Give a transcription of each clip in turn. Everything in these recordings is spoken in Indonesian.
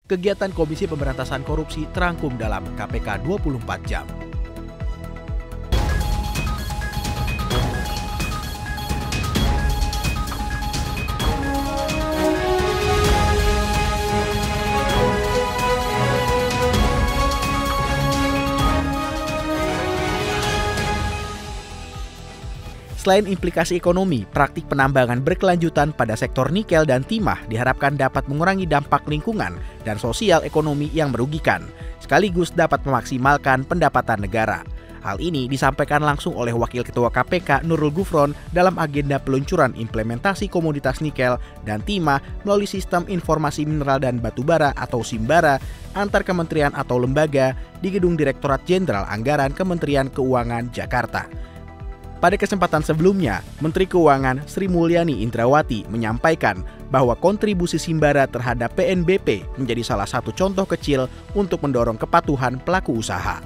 Kegiatan Komisi Pemberantasan Korupsi terangkum dalam KPK 24 Jam. Selain implikasi ekonomi, praktik penambangan berkelanjutan pada sektor nikel dan timah diharapkan dapat mengurangi dampak lingkungan dan sosial ekonomi yang merugikan, sekaligus dapat memaksimalkan pendapatan negara. Hal ini disampaikan langsung oleh Wakil Ketua KPK Nurul Gufron dalam agenda peluncuran implementasi komoditas nikel dan timah melalui Sistem Informasi Mineral dan Batubara atau SIMBARA antar kementerian atau lembaga di Gedung Direktorat Jenderal Anggaran Kementerian Keuangan Jakarta. Pada kesempatan sebelumnya, Menteri Keuangan Sri Mulyani Indrawati menyampaikan bahwa kontribusi SIMBARA terhadap PNBP menjadi salah satu contoh kecil untuk mendorong kepatuhan pelaku usaha.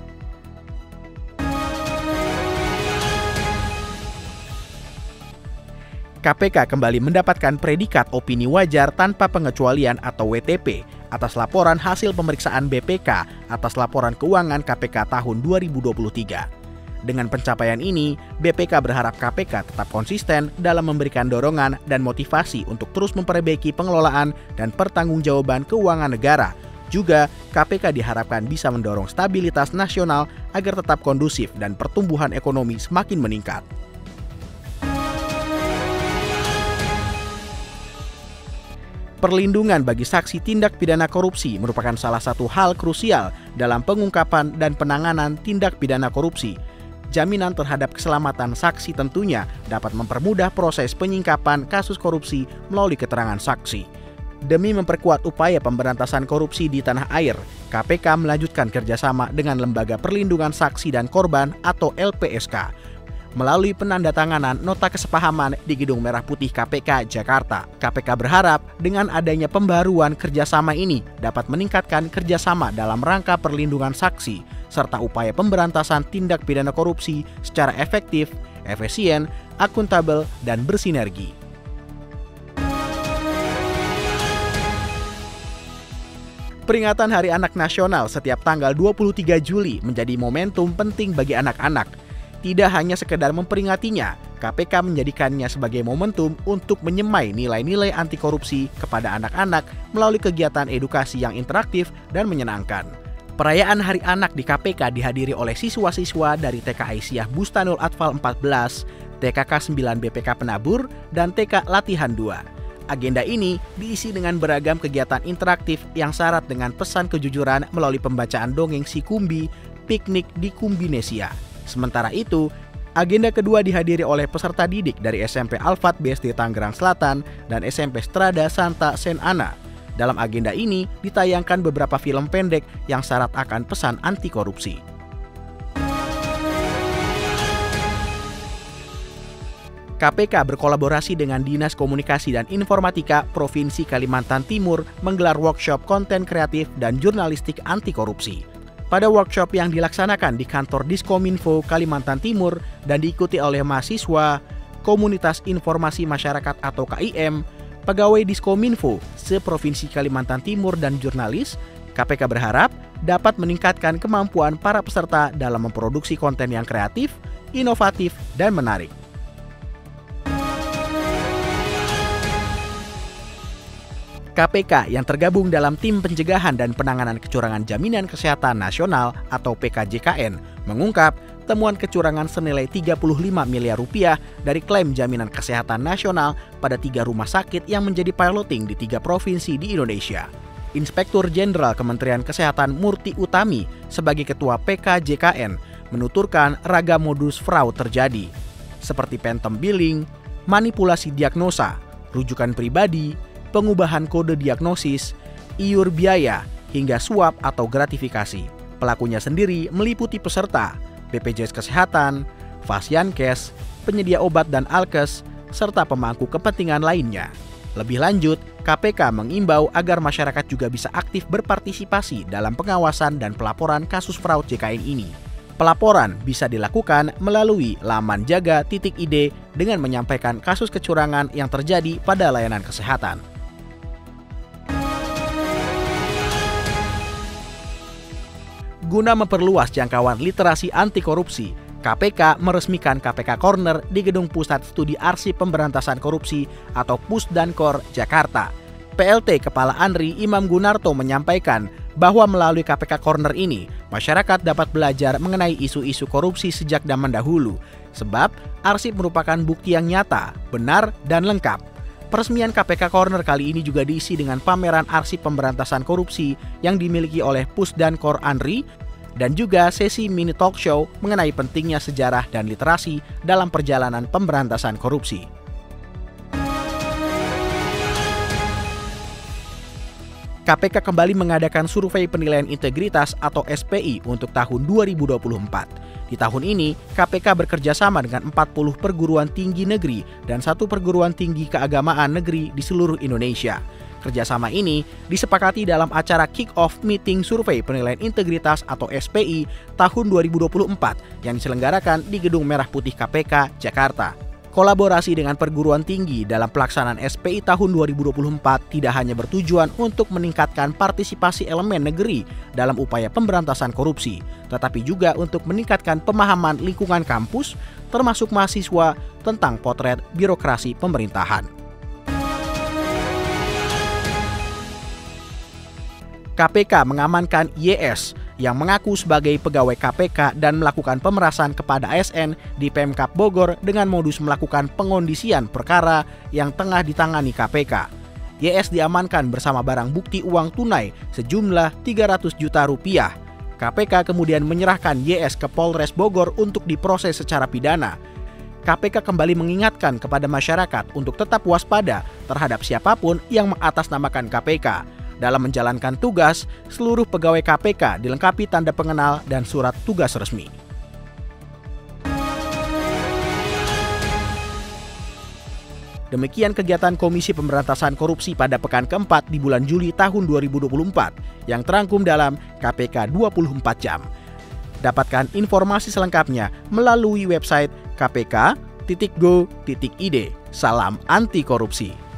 KPK kembali mendapatkan predikat opini wajar tanpa pengecualian atau WTP atas laporan hasil pemeriksaan BPK atas laporan keuangan KPK tahun 2023. Dengan pencapaian ini, BPK berharap KPK tetap konsisten dalam memberikan dorongan dan motivasi untuk terus memperbaiki pengelolaan dan pertanggungjawaban keuangan negara. Juga, KPK diharapkan bisa mendorong stabilitas nasional agar tetap kondusif dan pertumbuhan ekonomi semakin meningkat. Perlindungan bagi saksi tindak pidana korupsi merupakan salah satu hal krusial dalam pengungkapan dan penanganan tindak pidana korupsi. Jaminan terhadap keselamatan saksi tentunya dapat mempermudah proses penyingkapan kasus korupsi melalui keterangan saksi. Demi memperkuat upaya pemberantasan korupsi di tanah air, KPK melanjutkan kerjasama dengan Lembaga Perlindungan Saksi dan Korban atau LPSK melalui penandatanganan nota kesepahaman di Gedung Merah Putih KPK Jakarta. KPK berharap dengan adanya pembaruan kerjasama ini dapat meningkatkan kerjasama dalam rangka perlindungan saksi serta upaya pemberantasan tindak pidana korupsi secara efektif, efisien, akuntabel, dan bersinergi. Peringatan Hari Anak Nasional setiap tanggal 23 Juli menjadi momentum penting bagi anak-anak. Tidak hanya sekedar memperingatinya, KPK menjadikannya sebagai momentum untuk menyemai nilai-nilai anti korupsi kepada anak-anak melalui kegiatan edukasi yang interaktif dan menyenangkan. Perayaan Hari Anak di KPK dihadiri oleh siswa-siswa dari TK Aisyah Bustanul Atfal 14, TKK 9 BPK Penabur, dan TK Latihan 2. Agenda ini diisi dengan beragam kegiatan interaktif yang syarat dengan pesan kejujuran melalui pembacaan dongeng si Kumbi, piknik di Kumbinesia. Sementara itu, agenda kedua dihadiri oleh peserta didik dari SMP Al-Fat BSD Tangerang Selatan dan SMP Strada Santa Sen Ana. Dalam agenda ini ditayangkan beberapa film pendek yang syarat akan pesan anti korupsi. KPK berkolaborasi dengan Dinas Komunikasi dan Informatika Provinsi Kalimantan Timur menggelar workshop konten kreatif dan jurnalistik anti korupsi. Pada workshop yang dilaksanakan di kantor Diskominfo Kalimantan Timur dan diikuti oleh mahasiswa, Komunitas Informasi Masyarakat atau KIM, pegawai Diskominfo se-Provinsi Kalimantan Timur dan jurnalis, KPK berharap dapat meningkatkan kemampuan para peserta dalam memproduksi konten yang kreatif, inovatif, dan menarik. KPK yang tergabung dalam Tim Pencegahan dan Penanganan Kecurangan Jaminan Kesehatan Nasional atau PKJKN mengungkap temuan kecurangan senilai 35 miliar rupiah dari klaim jaminan kesehatan nasional pada 3 rumah sakit yang menjadi piloting di 3 provinsi di Indonesia. Inspektur Jenderal Kementerian Kesehatan Murti Utami sebagai Ketua PKJKN menuturkan ragam modus fraud terjadi, seperti phantom billing, manipulasi diagnosa, rujukan pribadi, pengubahan kode diagnosis, iur biaya, hingga suap atau gratifikasi. Pelakunya sendiri meliputi peserta, BPJS Kesehatan, Fasiankes, penyedia obat dan alkes, serta pemangku kepentingan lainnya. Lebih lanjut, KPK mengimbau agar masyarakat juga bisa aktif berpartisipasi dalam pengawasan dan pelaporan kasus fraud JKN ini. Pelaporan bisa dilakukan melalui laman jaga.id dengan menyampaikan kasus kecurangan yang terjadi pada layanan kesehatan. Guna memperluas jangkauan literasi anti korupsi, KPK meresmikan KPK Corner di Gedung Pusat Studi Arsip Pemberantasan Korupsi atau Pusdankor, Jakarta. PLT Kepala ANRI Imam Gunarto menyampaikan bahwa melalui KPK Corner ini, masyarakat dapat belajar mengenai isu-isu korupsi sejak zaman dahulu, sebab arsip merupakan bukti yang nyata, benar, dan lengkap. Peresmian KPK Corner kali ini juga diisi dengan pameran arsip pemberantasan korupsi yang dimiliki oleh Pusdankor ANRI dan juga sesi mini talk show mengenai pentingnya sejarah dan literasi dalam perjalanan pemberantasan korupsi. KPK kembali mengadakan survei penilaian integritas atau SPI untuk tahun 2024. Di tahun ini, KPK bekerjasama dengan 40 perguruan tinggi negeri dan 1 perguruan tinggi keagamaan negeri di seluruh Indonesia. Kerjasama ini disepakati dalam acara kick-off meeting survei penilaian integritas atau SPI tahun 2024 yang diselenggarakan di Gedung Merah Putih KPK, Jakarta. Kolaborasi dengan perguruan tinggi dalam pelaksanaan SPI tahun 2024 tidak hanya bertujuan untuk meningkatkan partisipasi elemen negeri dalam upaya pemberantasan korupsi, tetapi juga untuk meningkatkan pemahaman lingkungan kampus, termasuk mahasiswa, tentang potret birokrasi pemerintahan. KPK mengamankan YS yang mengaku sebagai pegawai KPK dan melakukan pemerasan kepada ASN di Pemkab Bogor dengan modus melakukan pengondisian perkara yang tengah ditangani KPK. YS diamankan bersama barang bukti uang tunai sejumlah 300 juta rupiah. KPK kemudian menyerahkan YS ke Polres Bogor untuk diproses secara pidana. KPK kembali mengingatkan kepada masyarakat untuk tetap waspada terhadap siapapun yang mengatasnamakan KPK. Dalam menjalankan tugas, seluruh pegawai KPK dilengkapi tanda pengenal dan surat tugas resmi. Demikian kegiatan Komisi Pemberantasan Korupsi pada pekan keempat di bulan Juli tahun 2024 yang terangkum dalam KPK 24 Jam. Dapatkan informasi selengkapnya melalui website kpk.go.id. Salam anti korupsi.